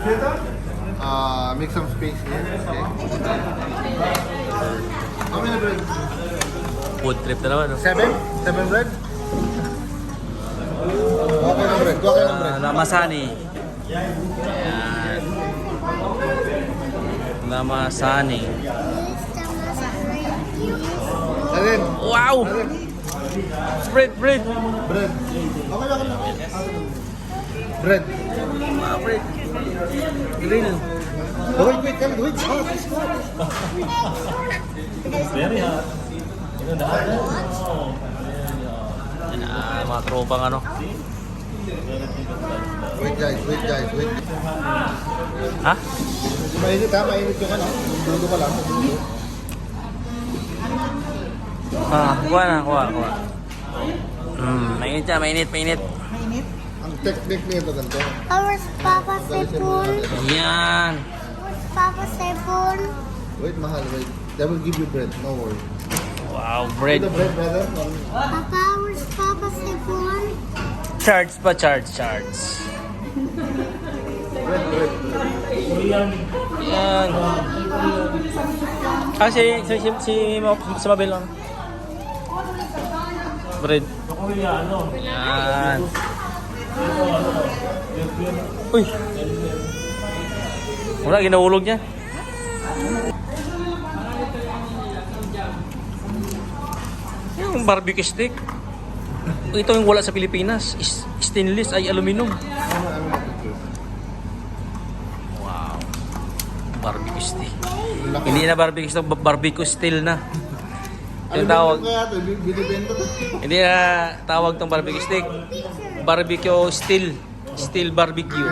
Make some space here. Okay. How many bread? Food trip na naman. No? 7? 7 bread? Okay ng bread. Okay ng bread. Lamasani. Ayan. Lamasani. Alin? Wow! Spread bread. Bread. Okay lang. Bread. Bread. Grill. Oh, wait. Come, wait. Very hot. Mga tropang ano. Wait guys. Ha? Mainit ha, mainit yung ano. Dulo pa lang. Kuha na. Mainit. Ang technique nito ganito. Where's Papa Sepul? Yan. Where's Papa Sepul? Wait, mahal, wait. They will give you bread, no worry. Wow, The bread. bread, brother. Papa, where's Papa Sepul? Charge. Bread. Yan. Si Mabel lang. Bread. Yan. Uy. Wala, ginahulog niya. Yung barbecue stick. Ito yung wala sa Pilipinas. Stainless ay aluminum. Wow. Barbecue stick. Hindi na barbecue stick, barbecue steel na. Yung tawag. Kaya ito, binibenta to. Hindi na tawag tong barbecue stick. Barbecue steel. Steel barbecue.